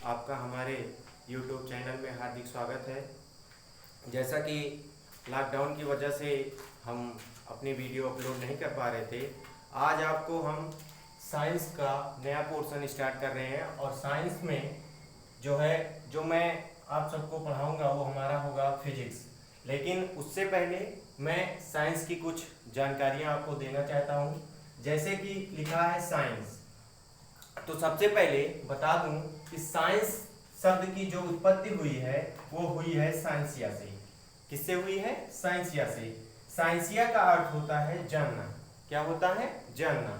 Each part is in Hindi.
आपका हमारे YouTube चैनल में हार्दिक स्वागत है। जैसा कि लॉकडाउन की वजह से हम अपनी वीडियो अपलोड नहीं कर पा रहे थे, आज आपको हम साइंस का नया पोर्शन स्टार्ट कर रहे हैं और साइंस में जो मैं आप सबको पढ़ाऊंगा वो हमारा होगा फिजिक्स। लेकिन उससे पहले मैं साइंस की कुछ जानकारियां आपको देना चाहता हूं। जैसे कि लिखा है साइंस, तो सबसे पहले बता दूं कि साइंस शब्द की जो उत्पत्ति हुई है वो हुई है साइंसिया से। किससे हुई है? साइंसिया से। साइंसिया का अर्थ होता है जानना। क्या होता है? जानना।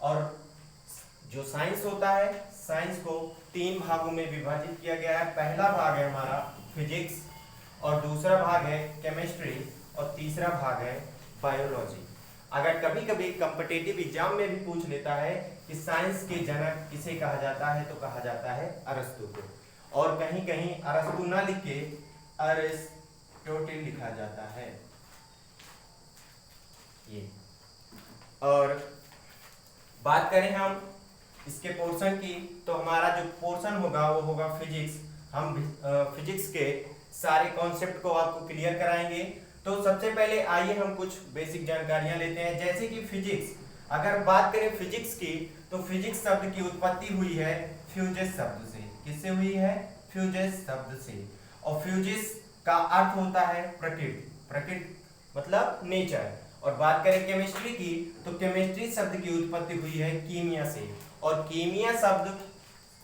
और जो साइंस होता है, साइंस को 3 भागों में विभाजित किया गया है। पहला भाग है हमारा फिजिक्स, और दूसरा भाग है केमिस्ट्री, और तीसरा भाग है बायोलॉजी। अगर कभी कभी कॉम्पिटिटिव एग्जाम में भी पूछ लेता है कि साइंस के जनक किसे कहा जाता है, तो कहा जाता है अरस्तु को। और कहीं कहीं अरस्तु ना लिख के अरिस्टोटल लिखा जाता है ये। और बात करें हम इसके पोर्शन की, तो हमारा जो पोर्शन होगा वो होगा फिजिक्स। हम फिजिक्स के सारे कॉन्सेप्ट को आपको क्लियर कराएंगे। तो सबसे पहले आइए हम कुछ बेसिक जानकारियां लेते हैं। जैसे कि फिजिक्स, अगर बात करें फिजिक्स की, तो फिजिक्स शब्द की उत्पत्ति हुई है फ्यूजेस शब्द से। किससे हुई है? फ्यूजेस शब्द से। और फ्यूजेस का अर्थ होता है प्रकृति। प्रकृति मतलब नेचर। और बात करें केमिस्ट्री की, तो केमिस्ट्री शब्द की उत्पत्ति हुई है कीमिया से। और कीमिया शब्द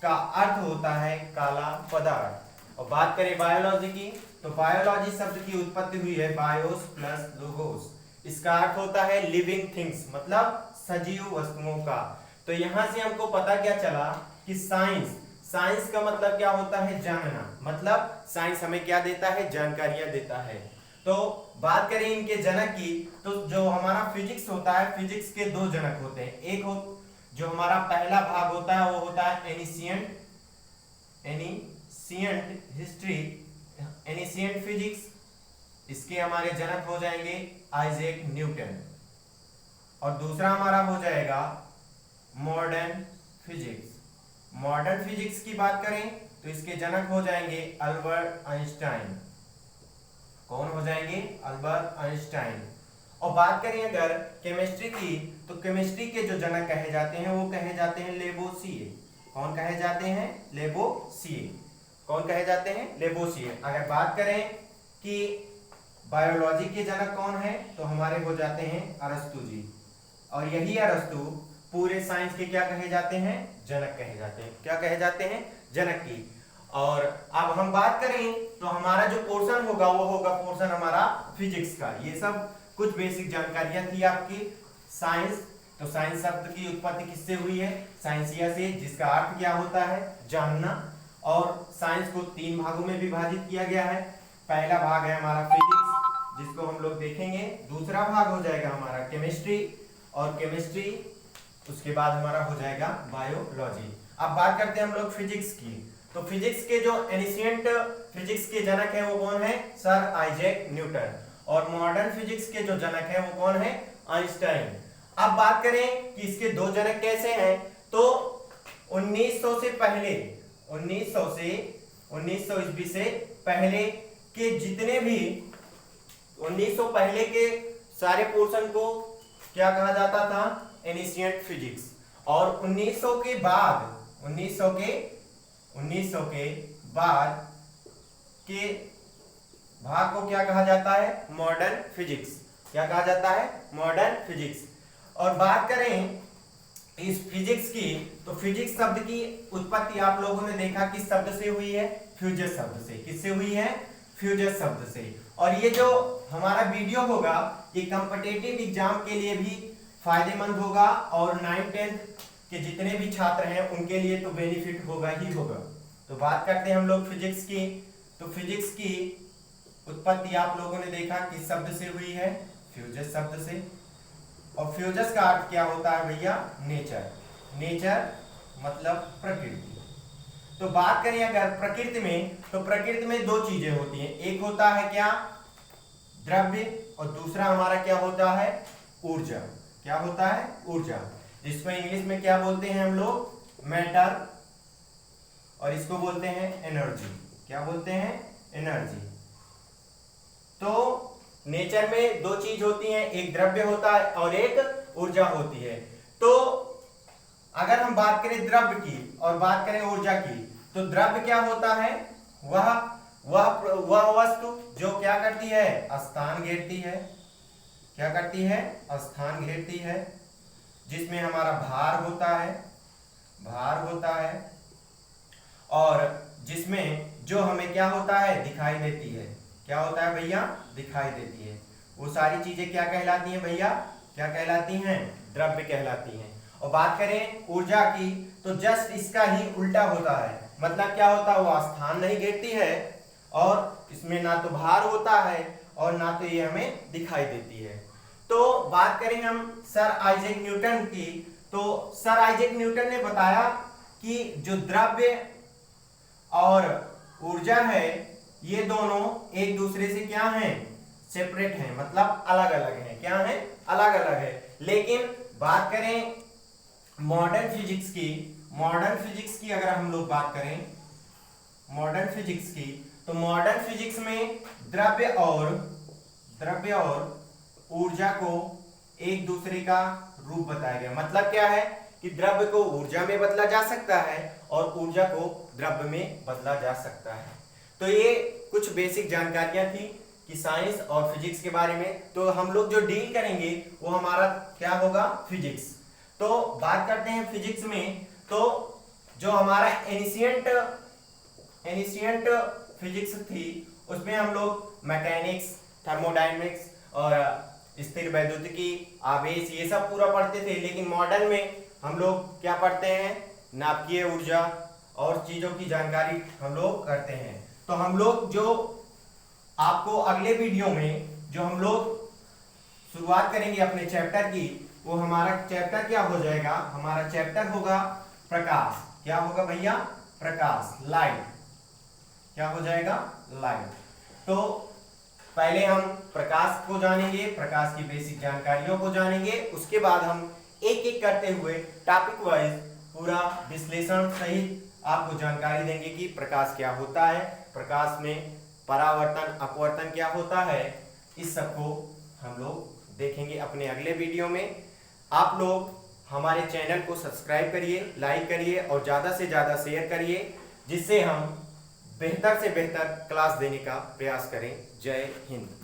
का अर्थ होता है काला पदार्थ। और बात करें बायोलॉजी की, तो बायोलॉजी शब्द की उत्पत्ति हुई है बायोस प्लस लोगोस। इसका अर्थ होता है लिविंग थिंग्स, मतलब सजीव वस्तुओं का। तो यहां से हमको पता क्या चला कि साइंस का मतलब क्या होता है? जानना। मतलब साइंस हमें क्या देता है? जानकारियां देता है। तो बात करें इनके जनक की, तो जो हमारा फिजिक्स होता है, फिजिक्स के 2 जनक होते हैं। एक जो हमारा पहला भाग होता है वो होता है एनिशिएंट फिजिक्स। इसके हमारे जनक हो जाएंगे आइजैक न्यूटन। और दूसरा हमारा हो जाएगा मॉडर्न फिजिक्स। मॉडर्न फिजिक्स की बात करें तो इसके जनक हो जाएंगे अल्बर्ट आइंस्टाइन। कौन हो जाएंगे? Albert Einstein. और बात करें अगर केमिस्ट्री की, तो केमिस्ट्री के जो जनक कहे जाते हैं वो कहे जाते हैं लेबोसिए। कौन कहे जाते हैं? लेबोसिए। कौन कहे जाते हैं? लेबोसिए। अगर बात करें कि बायोलॉजी के जनक कौन है, तो हमारे हो जाते हैं अरस्तु जी। और यही अरस्तु पूरे साइंस के क्या कहे जाते हैं? जनक कहे जाते हैं। क्या कहे जाते हैं? जनक की। और अब हम बात करें तो हमारा जो पोर्शन होगा वो होगा पोर्शन हमारा फिजिक्स का। ये सब कुछ बेसिक जानकारियां थी आपकी साइंस। तो साइंस शब्द की उत्पत्ति किससे हुई है? साइंसिया से, जिसका अर्थ क्या होता है? जानना। और साइंस को 3 भागों में विभाजित किया गया है। पहला भाग है हमारा फिजिक्स, जिसको हम लोग देखेंगे। दूसरा भाग हो जाएगा हमारा केमिस्ट्री, और केमिस्ट्री उसके बाद हमारा हो जाएगा बायोलॉजी। अब बात करते हैं हम लोग फिजिक्स की। तो फिजिक्स के जो एनिशिएंट फिजिक्स के जनक है वो कौन है? Sir Isaac Newton. और मॉडर्न फिजिक्स के जो जनक है वो कौन है? आइंस्टाइन। अब बात करें कि इसके 2 जनक कैसे हैं, तो 1900 से पहले 1900 ईस्वी से पहले के जितने भी 1900 पहले के सारे पोर्शन को क्या कहा जाता था? Ancient physics. और 1900 के बाद 1900 के बाद के भाग को क्या कहा जाता है? Modern physics. क्या कहा जाता है? Modern physics. और बात करें इस फिजिक्स की, तो फिजिक्स शब्द की उत्पत्ति आप लोगों ने देखा किस शब्द से हुई है? फ्यूजस शब्द से। किससे हुई है? फ्यूजस शब्द से। और ये जो हमारा वीडियो होगा ये कॉम्पिटिटिव एग्जाम के लिए भी फायदेमंद होगा, और 9th 10th के जितने भी छात्र हैं उनके लिए तो बेनिफिट होगा ही होगा। तो बात करते हैं हम लोग फिजिक्स की। तो फिजिक्स की उत्पत्ति आप लोगों ने देखा किस शब्द से हुई है? फ्यूजस शब्द से। और फ्यूजस का अर्थ क्या होता है भैया? नेचर। नेचर मतलब प्रकृति। तो बात करें अगर प्रकृति में, तो प्रकृति में 2 चीजें होती हैं। एक होता है क्या? द्रव्य, और दूसरा हमारा क्या होता है? ऊर्जा। क्या होता है? ऊर्जा। जिसको इंग्लिश में क्या बोलते हैं हम लोग? मैटर और इसको बोलते हैं एनर्जी। क्या बोलते हैं? एनर्जी। तो नेचर में दो चीज होती हैं, एक द्रव्य होता है और एक ऊर्जा होती है। तो अगर हम बात करें द्रव्य की और बात करें ऊर्जा की, तो द्रव्य क्या होता है? वह वस्तु जो क्या करती है? स्थान घेरती है। क्या करती है? स्थान घेरती है, जिसमें हमारा भार होता है, भार होता है, और जिसमें जो हमें क्या होता है? दिखाई देती है। क्या होता है भैया? दिखाई देती है। वो सारी चीजें क्या कहलाती हैं भैया? क्या कहलाती हैं? द्रव्य कहलाती हैं। और बात करें ऊर्जा की, तो जस्ट इसका ही उल्टा होता है। मतलब क्या होता है? वो स्थान नहीं घेरती है और इसमें ना तो भार होता है और ना तो ये हमें दिखाई देती है। तो बात करें हम सर आइजैक न्यूटन की, तो सर आइजैक न्यूटन ने बताया कि जो द्रव्य और ऊर्जा है, ये दोनों एक दूसरे से क्या हैं? सेपरेट हैं, मतलब अलग अलग हैं। क्या है? अलग अलग है। लेकिन बात करें मॉडर्न फिजिक्स की, मॉडर्न फिजिक्स की अगर हम लोग बात करें मॉडर्न फिजिक्स की, तो मॉडर्न फिजिक्स में द्रव्य और ऊर्जा को एक दूसरे का रूप बताया गया। मतलब क्या है कि द्रव्य को ऊर्जा में बदला जा सकता है और ऊर्जा को द्रव्य में बदला जा सकता है। तो ये कुछ बेसिक जानकारियां थी कि साइंस और फिजिक्स के बारे में। तो हम लोग जो डील करेंगे वो हमारा क्या होगा? फिजिक्स। तो बात करते हैं फिजिक्स में, तो जो हमारा एनिशियंट फिजिक्स थी, उसमें हम लोग मैकेनिक्स, थर्मोडायनेमिक्स और स्थिर वैद्युतिकी, आवेश, ये सब पूरा पढ़ते थे। लेकिन मॉडर्न में हम लोग क्या पढ़ते हैं? नाभिकीय ऊर्जा और चीजों की जानकारी हम लोग करते हैं। तो हम लोग जो आपको अगले वीडियो में जो हम लोग शुरुआत करेंगे अपने चैप्टर की, वो हमारा चैप्टर क्या हो जाएगा? हमारा चैप्टर होगा प्रकाश। क्या होगा भैया? प्रकाश, लाइट। क्या हो जाएगा? लाइट। तो पहले हम प्रकाश को जानेंगे, प्रकाश की बेसिक जानकारियों को जानेंगे। उसके बाद हम एक एक करते हुए टॉपिक वाइज पूरा विश्लेषण सहित आपको जानकारी देंगे कि प्रकाश क्या होता है, प्रकाश में परावर्तन अपवर्तन क्या होता है। इस सब को हम लोग देखेंगे अपने अगले वीडियो में। आप लोग हमारे चैनल को सब्सक्राइब करिए, लाइक करिए और ज़्यादा से ज़्यादा शेयर करिए, जिससे हम बेहतर से बेहतर क्लास देने का प्रयास करें। जय हिंद।